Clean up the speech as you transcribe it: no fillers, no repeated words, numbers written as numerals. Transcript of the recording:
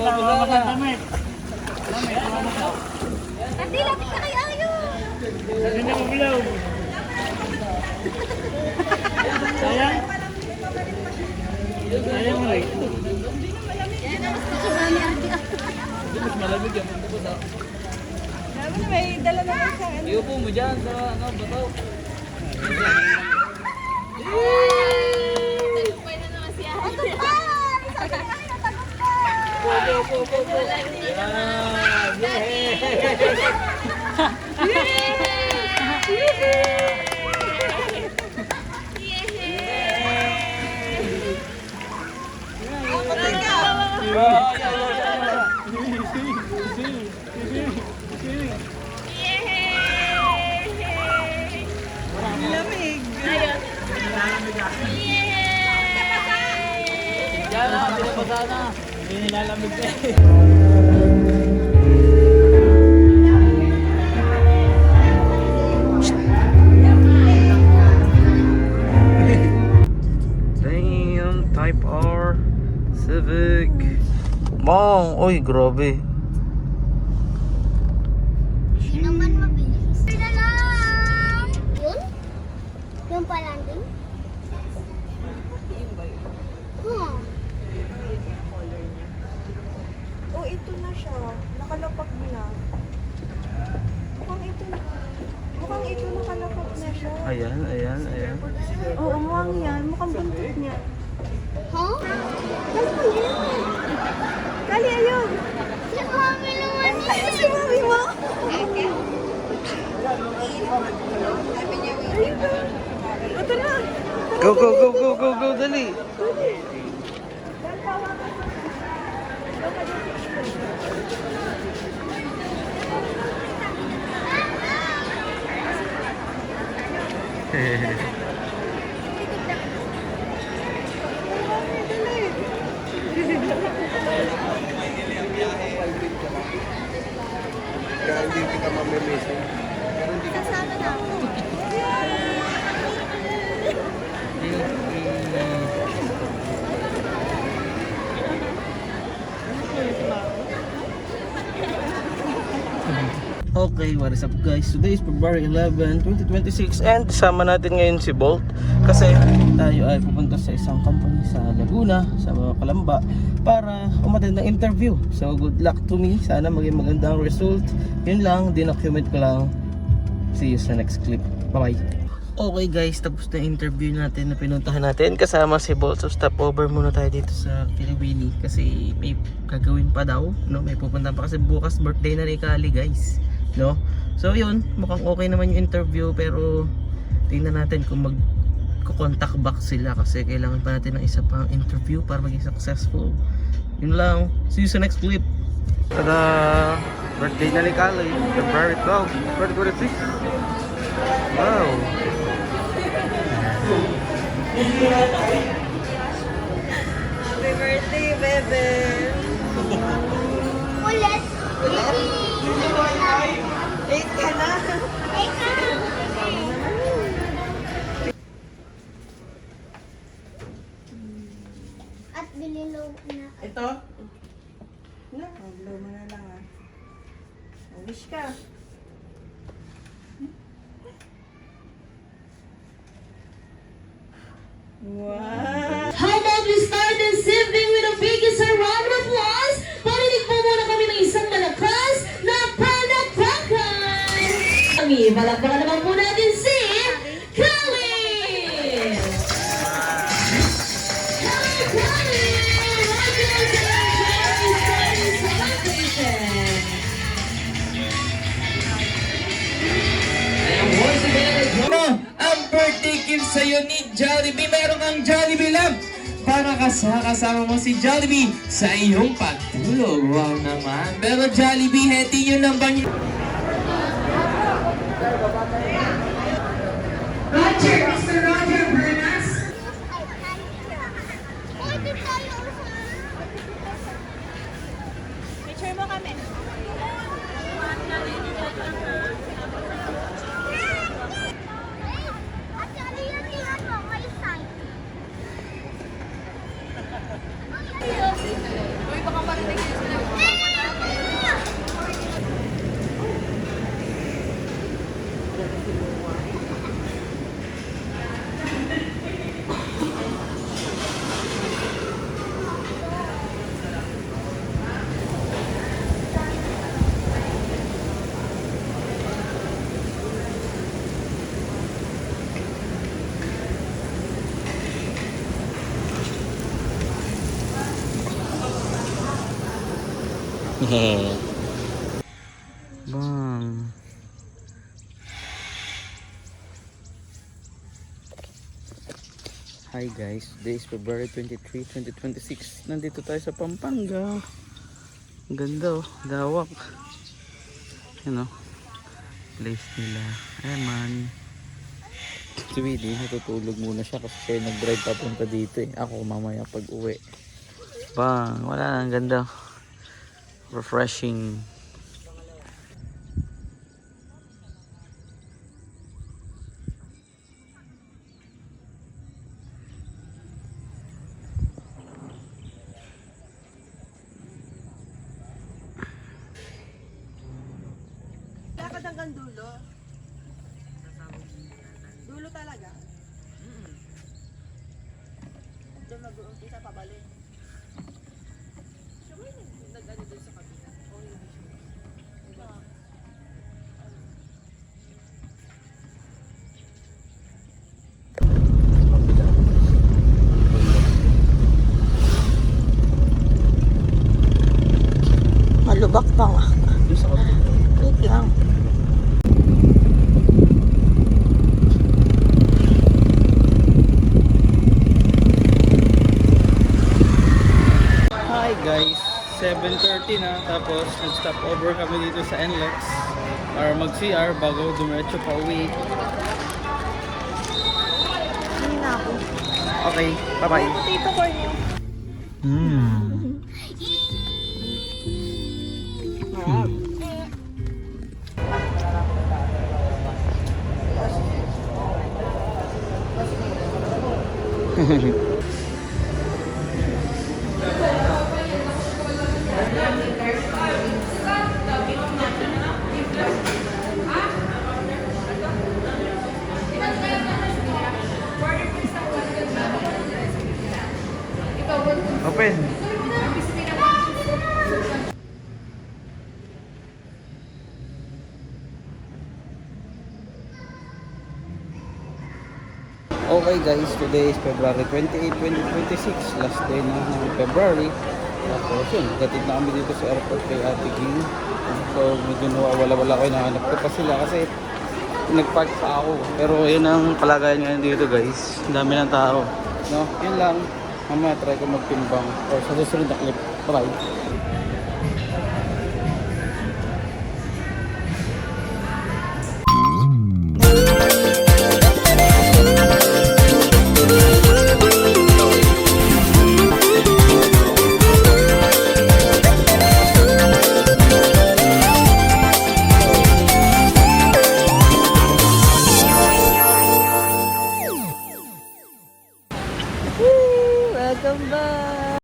Wala ka damit. Hindi, lapit ka kay Ayo. Hindi na mabilaw. Sayang. Sayang mo rin. Mas malamig yan. May dala na kayo sa ano. Iupo mo dyan sa bato. Tagumpay na naman siya. Tagumpay! Sabi na kayo, tagumpay! Yan na, pinapasa na. Hindi nilalamig na eh. Damn, Type R, Civic. Bang, oy, grabe. Hindi naman mabilis. Pila lang! Yun? Yung palanding? Huh. Oh, ito na siya. Nakalapag na. Mukhang ito nakalapag na siya. Ayan, ayan, ayan. Oo, mukhang yan. Mukhang buntot niya. Huh? Kali, ayun. Si Mami naman Ay, si mami mo. Ito na. Go, go, go, go, go, go, dali. Kaya hindi kita mamimisin. Kasama na ako. Okay, what is up guys? Today is February 11, 2026 and sama natin ngayon si Bolt kasi tayo ay pupunta sa isang company sa Laguna, sa mga Kalamba para umattend ng interview. So good luck to me, sana maging magandang result. Yun lang, dinocument ko lang. See you sa next clip. Bye bye. Okay guys, tapos na interview natin na pinuntahan natin kasama si Bolt. So stopover muna tayo dito sa Kilawini kasi may gagawin pa daw, no? May pupunta pa kasi bukas birthday na ni Kali guys, no? So yun, mukhang okay naman yung interview pero tingnan natin kung mag-contact back sila kasi kailangan pa natin ng isa pang interview para maging successful. Yun lang, see you sa next clip. Tada! Birthday na ni Kali, February 12, 2026. Wow! Happy birthday, bebe. Ulit. Late ka na. At bililaw na. Ito? Na, blow mo na lang ah. Wish ka. Wow! How about we start this evening with the biggest round of applause? Parinig po muna kami ng isang malakas na palakpakan! Kami, palakpakan naman po natin si Kali! Hello, Kali! Welcome to our Jerry celebration! Ang birthday gift sa'yo ni Jollibee. Meron kang Jollibee Love para kasama mo si Jollibee sa iyong pagtulog. Wow naman. Pero Jollibee, heti yun ang bang... Roger, Mr. Roger Bernas. Pwede tayo. Picture mo kami. At yan mo, may sign. Bang. Hi guys, today is February 23, 2026. Nandito tayo sa Pampanga. Ang ganda oh, lawak. Yan oh, place nila. Eman. Si Willie, natutulog muna siya kasi siya nag-drive papunta dito eh. Ako mamaya pag uwi. Bang, wala na, ang ganda. Refreshing. Lakad hanggang dulo. Dulo talaga. Doon mag-uumpisa pabalik. Nag-ano doon sa kabila. Malubak pa nga. Doon sa kabila. Wait lang. Hi guys, 7:30 na tapos nag-stop over kami dito sa NLEX para mag-CR bago dumiretso pa uwi. Hindi na ako. Okay, bye-bye. Potato corn yun. Open. Okay guys, today is February 28, 2026. Last day na ng February. Tapos yun, gatid na kami dito sa airport kay Ate Ging. So medyo nawawala-wala ko, hinahanap ko pa sila kasi nagpark pa ako. Pero yun ang kalagayan ngayon dito guys. Ang dami ng tao. No, yun lang. Mamaya try ko magtimbang or sa susunod na clip. Bye.